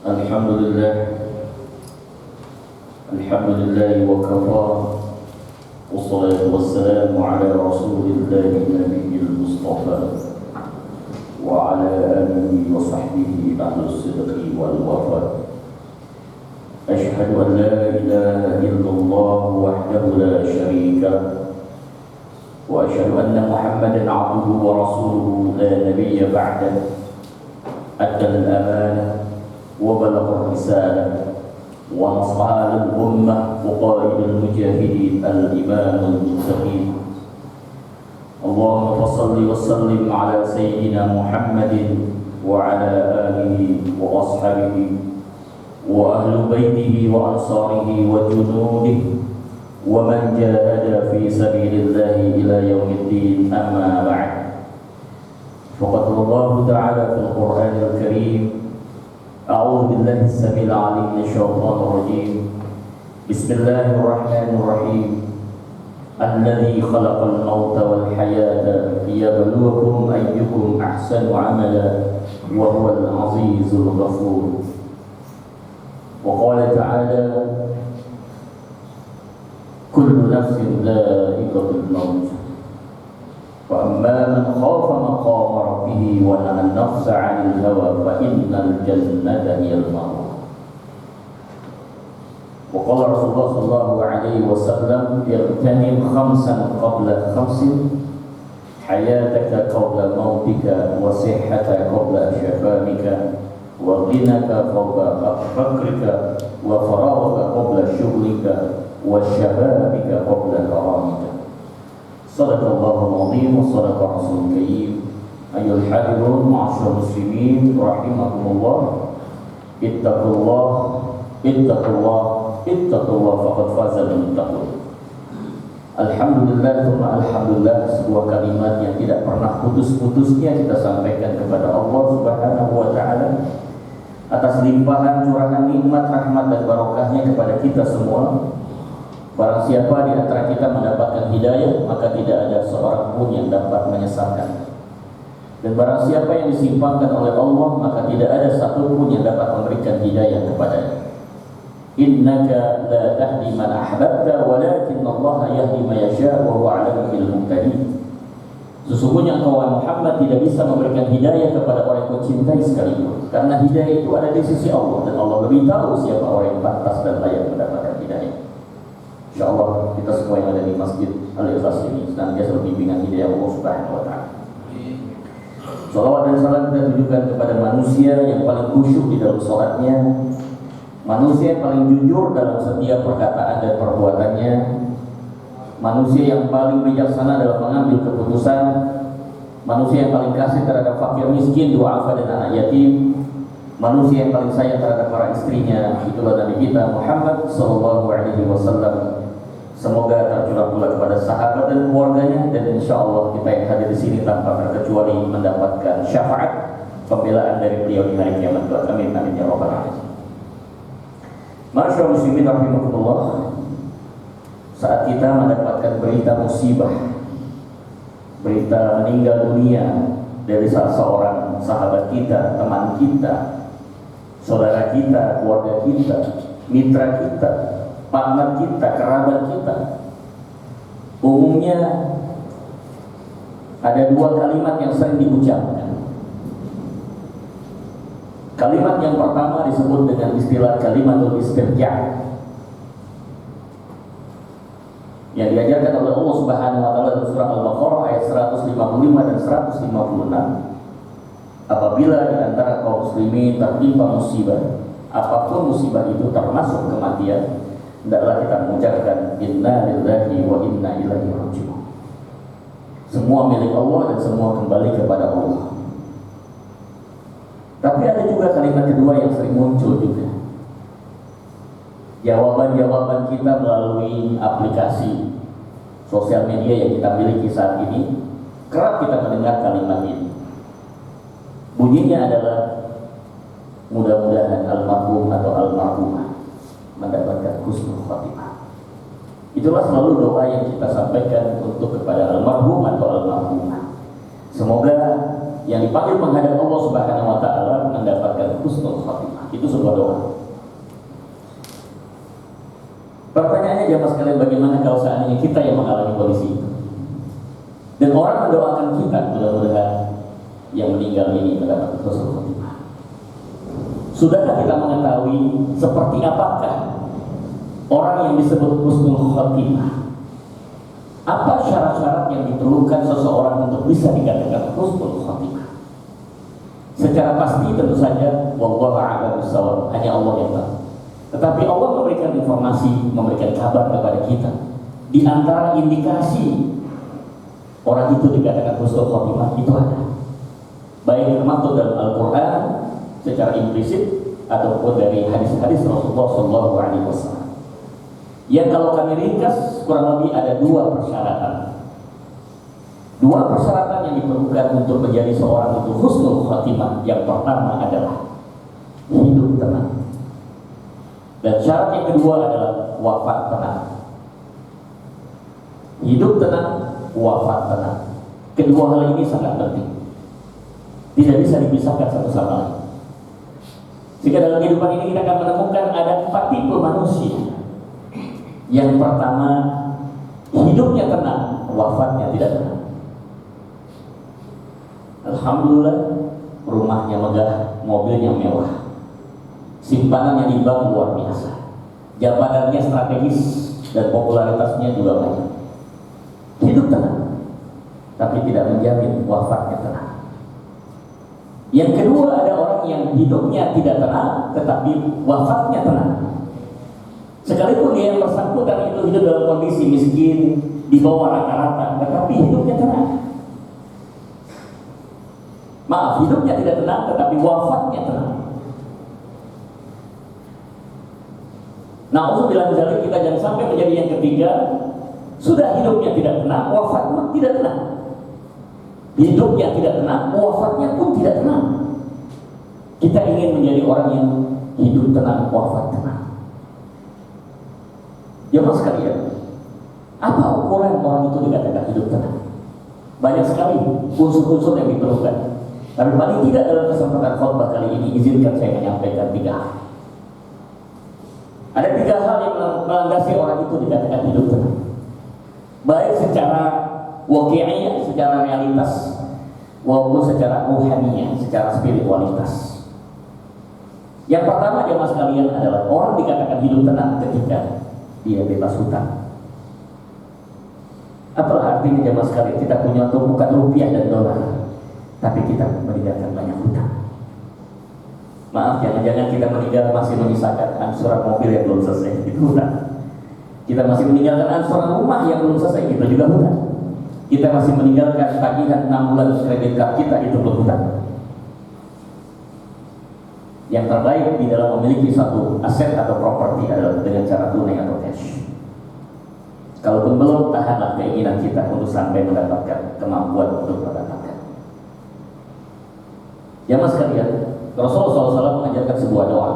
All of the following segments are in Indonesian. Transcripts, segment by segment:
Alhamdulillah, alhamdulillah wa kafa. Wassalatu wassalamu ala rasulillahi nabiyil mustafa wa ala alihi wa sahbihi ahlus sidqi wal wafa. Ashhadu an la ilaha illallah wahdahu la syarika wa ashhadu anna Muhammadan abduhu wa rasuluhu la nabiyya ba'dah. Adda al-amanah wa balagha ar-risalah ونصح للأمة وقائد المجاهدين الإمام المتقين. اللهم صل وسلم على سيدنا محمد وعلى آله وأصحابه وأهل بيته وأنصاره وجنوده ومن جاهد في سبيل الله إلى يوم الدين. أما بعد، فقد الله تعالى في القرآن الكريم: أعوذ بالله السميع العليم من الشيطان الرجيم. بسم الله الرحمن الرحيم. الذي خلق الموت والحياة ليبلوكم أيكم أحسن عملا وهو العزيز الغفور. وقال تعالى: كل نفس ذائقة الموت فأما من خاف مقام ربه ونهى النفس عن الهوى فإن الجنة هي المأوى. وقال رسول الله صلى الله عليه وسلم: اغتنم خمسا قبل خمس، حياتك قبل موتك، وصحتك قبل شفائك، وغناك قبل فقرك، وفراغك قبل شغلك، وشبابك قبل هرمك. Sadaqallahul azim wa sadaqa rasulul karim. Ayyuhal hadirun ma'asyiral muslimin rahimakumullah. Ittaqullah, ittaqullah, ittaqullah faqad fazal muttaqun. Alhamdulillah, tsumma alhamdulillah, sebuah kalimat yang tidak pernah putus-putusnya kita sampaikan kepada Allah Subhanahu wa taala atas limpahan curahan nikmat, rahmat dan barokahnya kepada kita semua. Barang siapa di antara kita mendapatkan hidayah, maka tidak ada seorang pun yang dapat menyesatkan. Dan barang siapa yang disimpangkan oleh Allah, maka tidak ada satu pun yang dapat memberikan hidayah kepadanya. Innaka la tahdi man ahbabta walakin Allah yahdi man yasha wa huwa 'alamu bil muhtadin. Sesungguhnya engkau Muhammad tidak bisa memberikan hidayah kepada orang yang kau cintai sekalipun, karena hidayah itu ada di sisi Allah, dan Allah lebih tahu siapa orang yang pantas dan layak mendapatkan hidayah. InsyaAllah kita semua yang ada di Masjid Al-Ikhlas ini senantiasa bimbingan hidayah Allah Subhanahu wa ta'ala. Salawat dan salam kita tujukan kepada manusia yang paling khusyuk di dalam sholatnya, manusia yang paling jujur dalam setiap perkataan dan perbuatannya, manusia yang paling bijaksana dalam mengambil keputusan, manusia yang paling kasih terhadap fakir miskin, du'afa dan anak yatim, manusia yang paling sayang terhadap para istrinya. Itulah Nabi kita Muhammad sallallahu alaihi wasallam. Semoga tercurah pula kepada sahabat dan keluarganya, dan insya Allah kita yang hadir di sini tanpa terkecuali mendapatkan syafaat pembelaan dari beliau di hari kiamat kelak. Amin amin ya rabbal alamin. Ma'asyiral muslimin rahimakumullah. Saat kita mendapatkan berita musibah, berita meninggal dunia dari salah seorang sahabat kita, teman kita, saudara kita, keluarga kita, mitra kita, partner kita, kerabat kita, umumnya ada dua kalimat yang sering diucapkan. Kalimat yang pertama disebut dengan istilah kalimatul istirja', yang diajarkan oleh Allah Subhanahu wa taala dalam surah Al-Baqarah ayat 155 dan 156. Apabila di antara kaum muslimin tertimpa musibah, apapun musibah itu termasuk kematian, hendaklah kita mengucapkan inna lillahi wa inna ilaihi raji'un. Semua milik Allah dan semua kembali kepada Allah. Tapi ada juga kalimat kedua yang sering muncul juga. Jawaban-jawaban kita melalui aplikasi sosial media yang kita miliki saat ini, kerap kita mendengar kalimat ini. Bunyinya adalah mudah-mudahan almarhum atau almarhumah mendapatkan husnul khotimah. Itulah selalu doa yang kita sampaikan untuk kepada almarhum atau almarhumah. Semoga yang dipanggil menghadap Allah Subhanahu wa taala mendapatkan husnul khotimah. Itu sebuah doa Bayangkan jamaah sekalian bagaimana kalau seandainya kita yang mengalami kondisi itu. Dan orang mendoakan kita, mudah-mudahan yang meninggal ini mendapat husnul khotimah. Sudahkah kita mengetahui seperti apakah orang yang disebut husnul khotimah? Apa syarat-syarat yang diperlukan seseorang untuk bisa dikatakan husnul khotimah? Secara pasti tentu saja wallahu a'lam bishawab, hanya Allah yang tahu. Tetapi Allah memberikan informasi, memberikan kabar kepada kita. Di antara indikasi orang itu dikatakan husnul khotimah itu ada, baik termaktub dalam Al-Quran secara implisit ataupun dari hadis-hadis Rasulullah SAW. Yang kalau kami ringkas kurang lebih ada dua persyaratan. Dua persyaratan yang diperlukan untuk menjadi seorang itu husnul khotimah. Yang pertama adalah hidup tenang. Dan syarat yang kedua adalah wafat tenang. Hidup tenang, wafat tenang. Kedua hal ini sangat penting. Tidak bisa dipisahkan satu sama lain. Jika dalam kehidupan ini kita akan menemukan ada 4 tipe manusia. Yang pertama, hidupnya tenang, wafatnya tidak tenang. Alhamdulillah, rumahnya megah, mobilnya mewah, simpanannya di bank luar biasa, jabatannya strategis, dan popularitasnya juga banyak. Hidup tenang, tapi tidak menjamin wafatnya tenang. Yang kedua, ada orang yang hidupnya tidak tenang, tetapi wafatnya tenang. Sekalipun dia yang bersangkutan itu hidup dalam kondisi miskin, di bawah rata-rata, tetapi hidupnya tenang. Maaf, hidupnya tidak tenang, tetapi wafatnya tenang. Nah, untuk bilang misalnya kita jangan sampai menjadi yang ketiga, sudah hidupnya tidak tenang, wafatnya tidak tenang. Hidupnya tidak tenang, wafatnya pun tidak tenang. Kita ingin menjadi orang yang hidup tenang, wafat tenang. Jemaah sekalian, apa ukuran orang itu dikatakan hidup tenang? Banyak sekali unsur-unsur yang diperlukan. Tapi paling tidak dalam kesempatan khutbah kali ini izinkan saya menyampaikan 3 hal. Ada 3 hal yang melandasi orang itu dikatakan hidup tenang. Baik secara waqi'iyah, secara realitas, maupun secara ruhaniyah, secara spiritualitas. Yang pertama jemaah sekalian adalah orang dikatakan hidup tenang ketika dia bebas hutang. Apa artinya jemaah sekalian? Kita punya tumpukan rupiah dan dolar, tapi kita meninggalkan banyak hutang. Maaf, jangan-jangan kita meninggal masih menyisakan angsuran mobil yang belum selesai, itu hutang. Kita masih meninggalkan angsuran rumah yang belum selesai, itu juga hutang. Kita masih meninggalkan tagihan 6 bulan kredit card kita, itu belum hutang. Yang terbaik di dalam memiliki satu aset atau properti adalah dengan cara tunai atau cash. Kalaupun belum, tahanlah keinginan kita untuk sampai mendapatkan kemampuan untuk mendapatkan. Jamaah sekalian, Rasulullah SAW mengajarkan sebuah doa.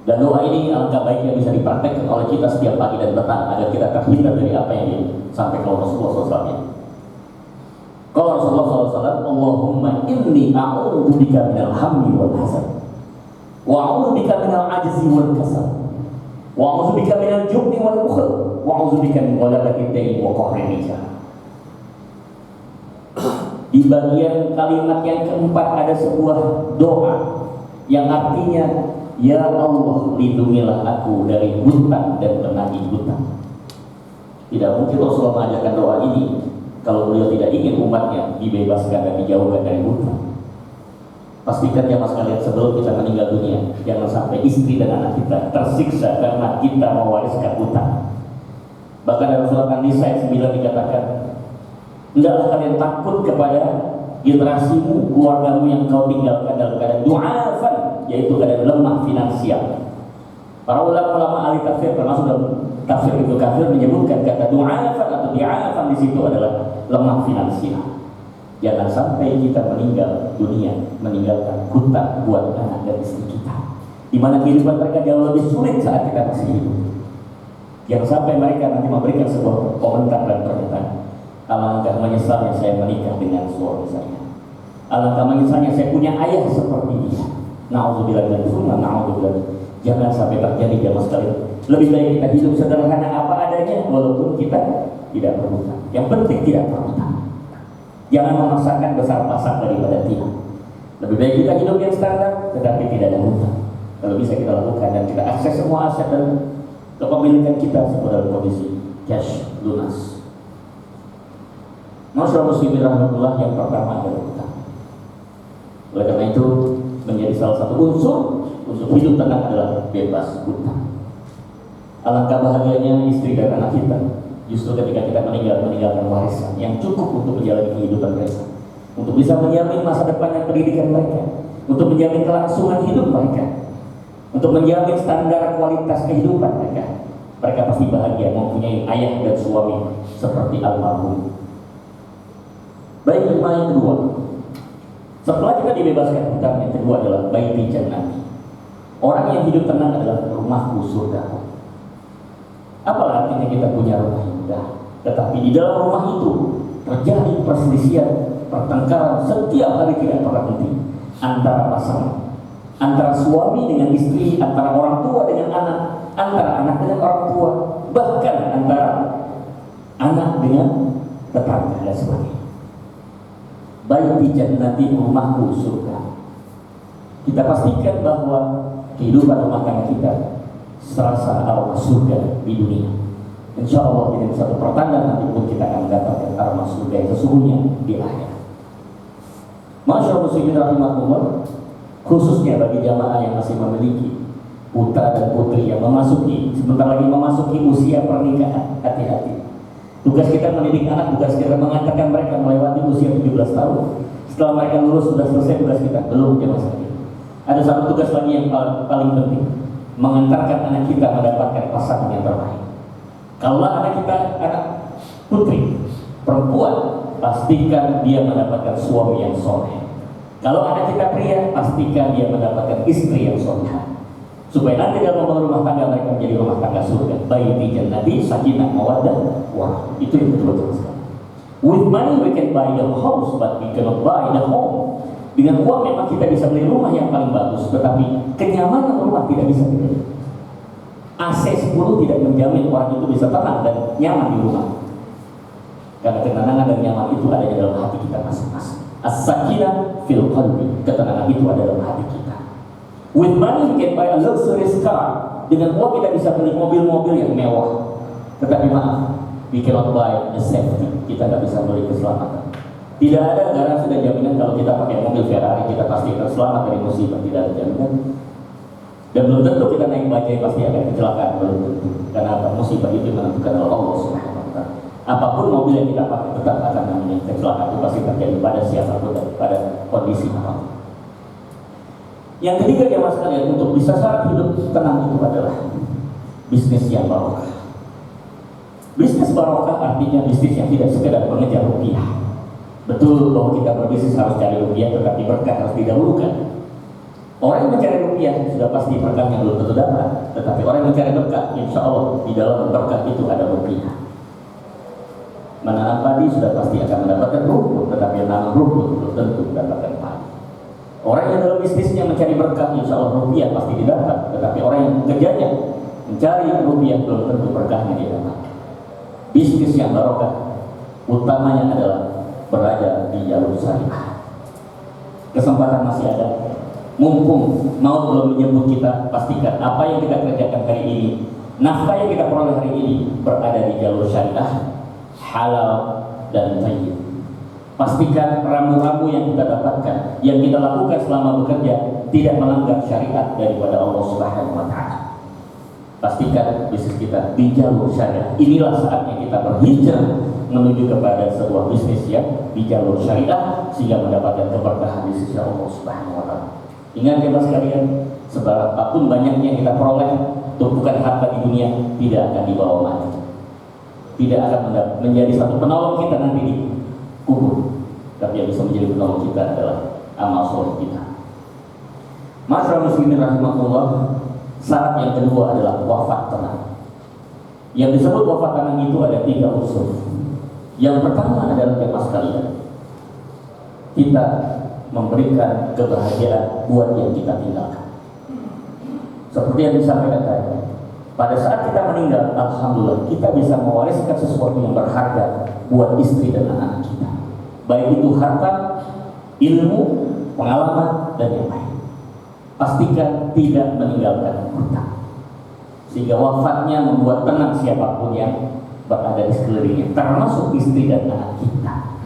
Dan doa ini alangkah baiknya bisa dipraktekkan oleh kita setiap pagi dan petang agar kita terhindar dari apa yang disampaikan Rasulullah SAW. Kalau Rasulullah SAW, Allahumma inni a'udzubika minal hammi wal hazan, wa a'udzubika minal ajzi wal kasal, wa a'udzubika minal jubni wal bukhl, wa a'udzubika min ghalabati ad-dain wa qahri rijal. Di bagian kalimat yang keempat ada sebuah doa yang artinya, ya Allah, lindungilah aku dari hutang dan penagih hutang. Tidak mungkin Rasulullah mengajarkan doa ini kalau beliau tidak ingin umatnya dibebaskan dan dijauhkan dari hutang. Pastikan jamaah sekalian sebelum kita meninggal dunia, jangan sampai istri dan anak kita tersiksa karena kita mewariskan hutang. Bahkan dalam surat An-Nisa ayat 9 dikatakan, hendaklah kalian takut kepada generasimu, keluargamu yang kau tinggalkan dalam keadaan du'afan, yaitu keadaan lemah finansial. Para ulama-ulama ahli tafsir termasuk dalam tafsir Ibnu Katsir menyebutkan kata du'afan atau di'afan di situ adalah lemah finansial. Jangan sampai kita meninggal dunia meninggalkan hutang buat anak dan istri kita, di mana kehidupan mereka jauh lebih sulit saat kita masih hidup. Jangan sampai mereka nanti memberikan sebuah komentar dan pernyataan, alangkah menyesalnya saya menikah dengan suami saya, alangkah menyesalnya saya punya ayah seperti dia. Na'udzubillah min dzalik. Jangan sampai terjadi jamaah sekalian. Lebih baik kita hidup sederhana apa adanya, walaupun kita tidak berhutang. Yang penting tidak berhutang. Jangan memaksakan besar-besar daripada tidak. Lebih baik kita hidup yang standar, tetapi tidak ada hutang. Kalau bisa kita lakukan dan kita akses semua aset dan kepemilikan kita dalam kondisi cash lunas. Masyaallah muslimin rahmatullah, yang pertama adalah hutang. Oleh karena itu menjadi salah satu unsur hidup tenang adalah bebas hutang. Alangkah bahagianya istri dan anak kita justru ketika kita meninggalkan warisan yang cukup untuk menjalani kehidupan mereka, untuk bisa menjamin masa depan dan pendidikan mereka, untuk menjamin kelangsungan hidup mereka, untuk menjamin standar kualitas kehidupan mereka. Mereka pasti bahagia mempunyai ayah dan suami seperti almarhum. Baik, yang kedua, setelah kita dibebaskan hutang, yang kedua adalah baiti jannati. Orang yang hidup tenang adalah rumahku surga. Apalah artinya kita punya rumah indah, tetapi di dalam rumah itu terjadi perselisihan, pertengkaran setiap hari tidak pernah henti antara pasangan, antara suami dengan istri, antara orang tua dengan anak, antara anak dengan orang tua, bahkan antara anak dengan tetangga dan sebagainya. Baiti jannati, rumahku surga. Kita pastikan bahwa kehidupan rumah tangga kita serasa aroma surga di dunia. Insya Allah ini satu pertanda nanti pun kita akan mendapatkan aroma surga yang sesungguhnya di akhir. Masyaallah muslimin rahimahumullah, khususnya bagi jamaah yang masih memiliki putra dan putri yang sebentar lagi memasuki usia pernikahan, hati-hati. Tugas kita mendidik anak, tugas kita mengantarkan mereka melewati usia 17 tahun. Setelah mereka lulus sudah selesai tugas kita, belum jemaah sekalian. Ada satu tugas lagi yang paling penting, mengantarkan anak kita mendapatkan pasangan yang terbaik. Kalau anak kita anak putri, perempuan, pastikan dia mendapatkan suami yang soleh. Kalau anak kita pria, pastikan dia mendapatkan istri yang soleh. Supaya nanti dalam membangun rumah tangga mereka menjadi rumah tangga surga. Baiti jannati sakinah mawaddah warahmah. Itu yang kedua sekali. With money we can buy the house, but we cannot buy the home. Dengan uang memang kita bisa beli rumah yang paling bagus, tetapi kenyamanan rumah tidak bisa dibeli. AC 10 tidak menjamin orang itu bisa tenang dan nyaman di rumah. Karena ketenangan dan nyaman itu ada di dalam hati kita masing-masing. As-sakinah fil qalbi, ketenangan itu ada dalam hati kita. With money we can buy a luxurious car. Dengan uang kita bisa beli mobil-mobil yang mewah. Tetapi maaf, we cannot buy the safety. Kita nggak bisa beli keselamatan. Tidak ada garansi dan jaminan kalau kita pakai mobil Ferrari kita pasti akan selamat dari musibah. Tidak ada jaminan. Dan belum tentu kita naik bajai pasti akan kecelakaan, belum tentu. Karena apa? Musibah itu menentukan oleh Allah Subhanahu wa Ta'ala. Apapun mobil yang kita pakai tetap akan namanya kecelakaan itu pasti terjadi pada siapapun dan pada kondisi apapun. Yang ketiga jemaah sekalian, untuk bisa syarat hidup tenang itu adalah bisnis yang barokah. Bisnis barokah artinya bisnis yang tidak sekedar mengejar rupiah. Betul bahwa kita berbisnis harus cari rupiah, tetapi berkah harus didahulukan. Orang yang mencari rupiah sudah pasti berkahnya belum tentu dapat, tetapi orang yang mencari berkah, insya Allah di dalam berkah itu ada rupiah. Menanam padi sudah pasti akan mendapatkan rumput, tetapi menanam rumput belum tentu mendapatkan padi. Orang yang dalam bisnisnya mencari berkah, insya Allah rupiah pasti didapat. Tetapi orang yang kerjanya mencari rupiah belum tentu berkahnya didapat. Bisnis yang barokah utamanya adalah berada di jalur syariah. Kesempatan masih ada. Mumpung mau belum menyebut kita, pastikan apa yang kita kerjakan hari ini, nafkah yang kita peroleh hari ini berada di jalur syariah, halal dan thayyib. Pastikan ramu-ramu yang kita dapatkan, yang kita lakukan selama bekerja tidak melanggar syariat daripada Allah Subhanahu wa Ta'ala. Pastikan bisnis kita di jalur syariah. Inilah saatnya kita berhijrah menuju kepada sebuah bisnis yang di jalur syariah sehingga mendapatkan keberkahan di sisi Allah Subhanahu wa Ta'ala. Ingat jemaah sekalian, seberapapun banyaknya yang kita peroleh, tumpukan harta di dunia tidak akan dibawa mati. Tidak akan menjadi satu penolong kita nanti di kubur, tapi yang bisa menjadi penolong kita adalah amal soleh kita. Masyaallah muslimin rahimahullah, syarat yang kedua adalah wafat tenang. Yang disebut wafat tenang itu ada 3 unsur. Yang pertama adalah jemaah sekalian, kita memberikan kebahagiaan buat yang kita tinggalkan. Seperti yang disampaikan tadi, pada saat kita meninggal, alhamdulillah kita bisa mewariskan sesuatu yang berharga buat istri dan anak kita, baik itu harta, ilmu, pengalaman, dan yang lain. Pastikan tidak meninggalkan hutang, sehingga wafatnya membuat tenang siapapun yang berada di sekelilingnya, termasuk istri dan anak kita.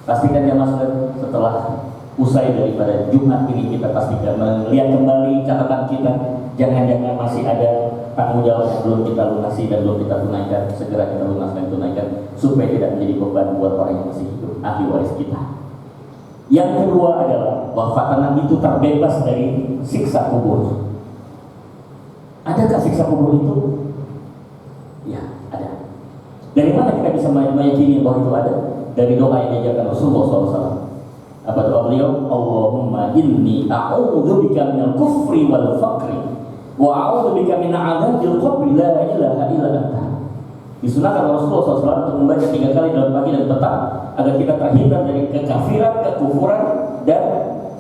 Pastikan ya Mas, setelah usai daripada Jumat ini kita pastikan melihat kembali catatan kita, jangan-jangan masih ada tanggung jawab yang belum kita lunasi dan belum kita tunaikan. Segera kita lunaskan, tunaikan, supaya tidak menjadi beban buat orang yang masih hidup, ahli waris kita. Yang kedua adalah wafat tenang itu terbebas dari siksa kubur. Adakah siksa kubur itu? Ya, ada. Dari mana kita bisa meyakini bahwa itu ada? Dari doa yang diajarkan Rasulullah SAW. Apa doa beliau? Allahumma inni a'udzubika minal kufri wal faqri wa a'udzubika min 'adzabil qabri la ilaha illa anta. Disunahkan Rasulullah SAW untuk membaca 3 kali dalam pagi dan petang agar kita terhindar dari kekafiran, kekufuran, dan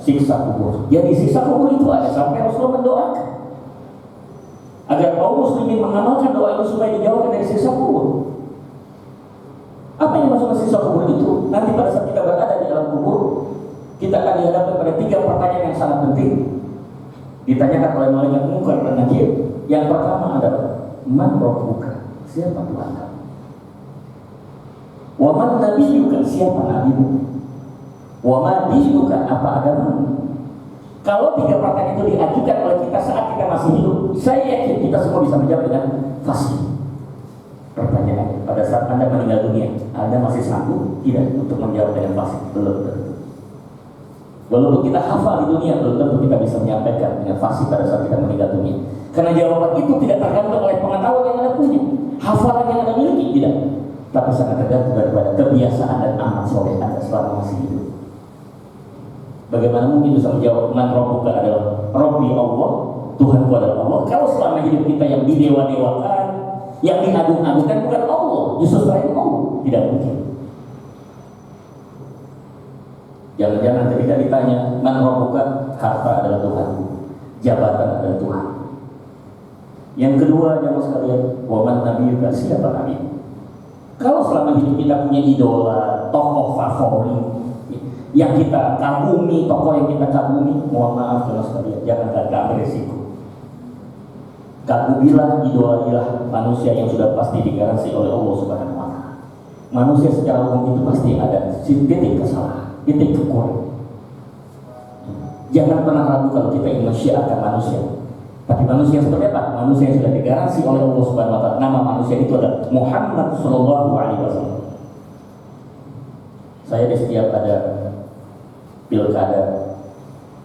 siksa kubur. Jadi siksa kubur itu ada sampai Rasulullah mendoakan agar kaum muslimin mengamalkan doa itu supaya dijauhkan dari siksa kubur. Apa yang maksud siksa kubur itu? Nanti pada saat kita berada di dalam kubur, kita akan dihadapkan pada 3 pertanyaan yang sangat penting. Ditanyakan oleh malaikat Munkar dan Nakir. Yang pertama adalah man rabbuka, siapa Tuhan kamu? Wa man nabiyyuka, siapa nabimu? Wa ma dinuka, apa agamamu? Kalau 3 pertanyaan itu diajukan oleh kita saat kita masih hidup, saya yakin kita semua bisa menjawab dengan fasih. Pertanyaannya, pada saat Anda meninggal dunia, Anda masih sanggup tidak untuk menjawab dengan fasih? Belum tentu. Walaupun kita hafal di dunia, belum tentu kita bisa menyampaikan dengan fasih pada saat kita meninggal dunia. Karena jawaban itu tidak tergantung oleh pengetahuan yang Anda punya, hafalan yang Anda miliki, tidak. Tapi sangat tergantung daripada kebiasaan dan amal soleh Anda selama masih hidup. Bagaimana mungkin bisa menjawab man rabbuka adalah Rabbi Allah, Tuhanku adalah Allah, kalau selama hidup kita yang didewa-dewakan, yang diagung-agungkan bukan Allah, justru selain Allah? Tidak mungkin. Jangan-jangan ketika ditanya man rabbuka, harta adalah Tuhanku, jabatan adalah Tuhan. Yang kedua, jamaah sekalian, wa man nabiyyuka, siapa nabi? Kalau selama hidup kita punya idola, tokoh favorit yang kita kagumi, tokoh yang kita kagumi, mohon maaf jamaah sekalian, jangan ambil resiko. Kagumilah, idolailah manusia yang sudah pasti digaransi oleh Allah Subhanahu wa Ta'ala. Manusia secara umum itu pasti ada titik kesalahan, titik kekurangan. Jangan pernah ragu kalau kita ingin mensyiarkan manusia. Tapi manusia seperti apa? Manusia yang sudah digaransi oleh Allah Subhanahu wa Ta'ala. Nama manusia itu adalah Muhammad Sallallahu Alaihi Wasallam. Saya di setiap ada pilkada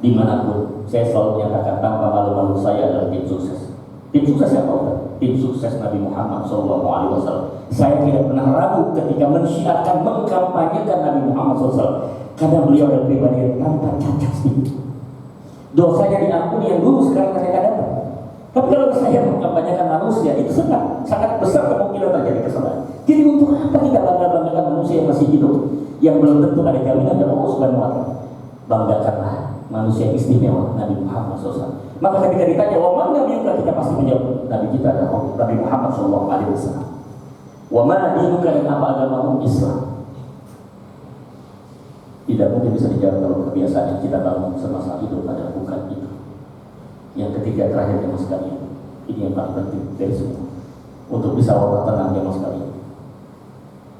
dimanapun, saya selalu menyatakan tanpa malu-malu, saya adalah tim sukses. Tim sukses apa? Tim sukses Nabi Muhammad SAW. Saya tidak pernah ragu ketika mensyiarkan, mengkampanyekan Nabi Muhammad SAW, karena beliau adalah pribadi yang tanpa cacat sedikit. Dosanya diampuni yang dulu, sekarang mereka dapat. Tapi kalau saya mengkampanyekan manusia, itu sangat besar kemungkinan terjadi kesalahan. Jadi untuk apa kita bangga-banggakan manusia yang masih hidup, yang belum tentu ada jaminan dari Allah Subhanahu wa Ta'ala? Banggakanlah manusia istimewa Nabi Muhammad SAW. Maka ketika ditanya wa man nabiyyuka, kita pasti menjawab Nabi kita adalah Nabi Muhammad SAW. Wa ma dinuka, dan apa agamamu? Islam. Tidak mungkin bisa dijawab kalau kebiasaan yang kita bangun semasa hidup adalah bukan itu. Yang ketiga, terakhir jemaah sekalian, ini yang paling penting dari semua. Untuk bisa wafat tenang jemaah sekalian,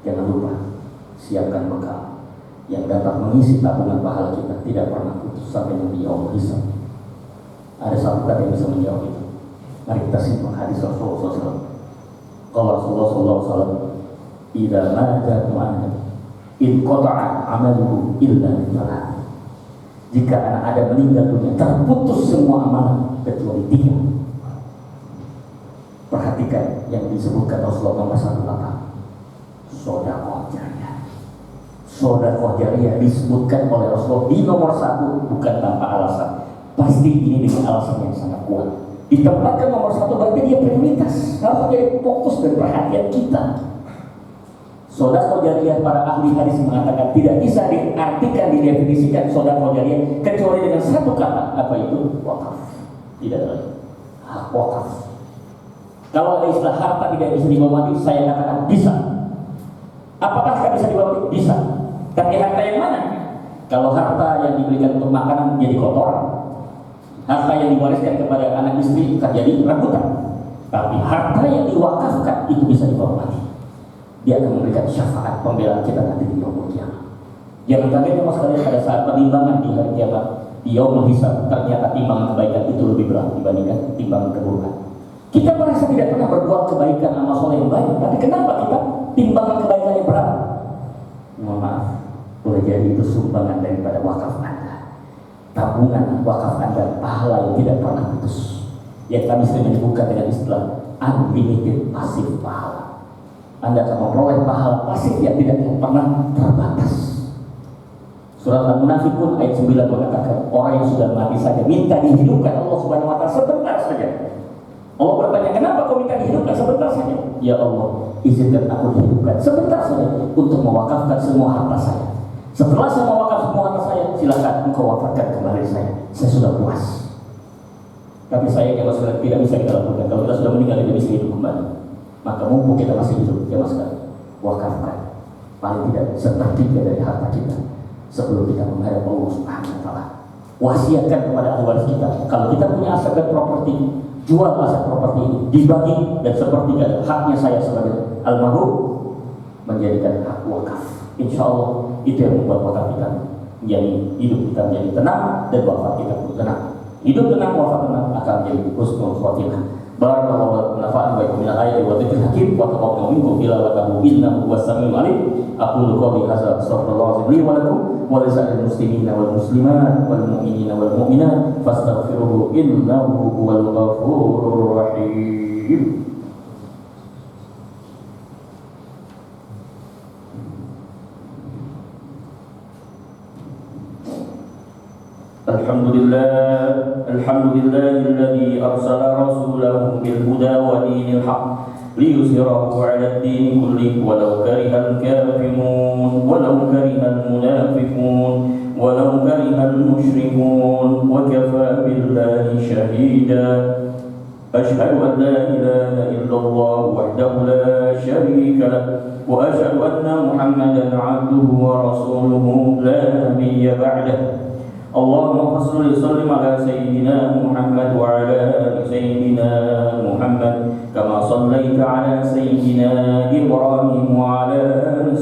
jangan lupa siapkan bekal yang dapat mengisi tabungan pahala kita, tidak pernah putus sampai nanti Allah hisab. Ada satu kata yang bisa menjawab itu. Mari kita simak hadis Rasulullah SAW. Kalau Rasulullah SAW, idza mata mu'min in qata'a amaluhu illa min salat. Jika anak Adam meninggal dunia, terputus semua amalan kecuali 3. Perhatikan yang disebutkan Rasulullah nomor 1 apa? Sedekah jariyah. Sedekah jariyah disebutkan oleh Rasulullah di nomor 1 bukan tanpa alasan. Pasti ini dengan alasan yang sangat kuat. Ditempatkan nomor 1 berarti dia prioritas, harus menjadi fokus dan perhatian kita. Sedekah jariyah, para ahli hadis mengatakan tidak bisa diartikan, didefinisikan sedekah jariyah kecuali dengan 1 kata, apa itu? Wakaf. Tidak lagi. Hak wakaf. Kalau ada istilah harta tidak bisa dibawa mati, saya katakan bisa. Apakah tidak bisa dibawa mati? Bisa. Tapi harta yang mana? Kalau harta yang diberikan untuk makanan jadi kotoran, harta yang diwariskan kepada anak istri terjadi rebutan. Tapi harta yang diwakafkan itu bisa dibawa mati. Dia akan memberikan syafaat pembelaan kita nanti di yaumul qiyamah. Jangan kaget ya mas kalian, pada saat pertimbangan di hari kiamat, di yaumul hisab, ternyata timbangan kebaikan itu lebih berat dibandingkan timbangan keburukan. Kita merasa tidak pernah berbuat kebaikan amal soleh yang baik, tapi kenapa kita timbangan kebaikan yang berat? Mohon maaf, boleh jadi itu sumbangan daripada wakaf Anda, tabungan wakaf Anda, pahala yang tidak pernah putus, yang kami sering menyebutkan dengan istilah unlimited pasif pahala. Anda akan memperoleh pahala pasif yang tidak pernah terbatas. Surat Al-Munafikun ayat 9 mengatakan, orang yang sudah mati saja minta dihidupkan Allah Subhanahu wa taala sebentar saja. Allah bertanya, kenapa kau minta dihidupkan sebentar saja? Ya Allah, izinkan aku dihidupkan sebentar saja untuk mewakafkan semua harta saya. Setelah saya mewakaf semua harta saya, silakan engkau wafatkan kembali saya. Saya sudah puas. Tapi sayangnya mas tidak bisa kita lakukan. Kalau kita sudah meninggal tidak bisa hidup kembali. Maka mumpung kita masih hidup, ya mas wakafkan paling tidak sepertiga dari harta kita sebelum kita menghadap Allah Subhanahu wa taala. Wasiatkan kepada ahli waris kita. Kalau kita punya aset dan properti, jual aset properti ini, dibagi dan sepertiga haknya saya sebagai almarhum menjadikan hak wakaf. Insya Allah itu yang membuat wakaf kita menjadi hidup kita menjadi tenang dan wafat kita pun tenang. Hidup tenang, wafat tenang akan menjadi husnul khotimah. Barakallahu nafa'an wa min al-ayati wa dzikril hakim wa taqabbal minkum tilawatahu innahu was-sami'ul 'alim. Aqulu qawli hadza astaghfirullah li wa lakum wa li sa'iril muslimina wal muslimat wal mu'minina wal mu'minat fastaghfiruhu innahu huwal ghafurur rahim. Alhamdulillahilladzi arsala rasulahu bil huda wa dinil haq liyuzhirahu 'ala ad-din kullihi walau karihal kafirun walau karihal munafiqun walau karihal musyrikun wa kafa billahi shahida. Asyhadu an la ilaha illallah wahdahu la syarika lah wa asyhadu anna Muhammadan 'abduhu wa rasuluhu la nabiyya ba'dahu. Allahumma salli ala sayyidina Muhammad wa ala ali sayyidina Muhammad kama sallaita ala sayyidina Ibrahim wa ala ali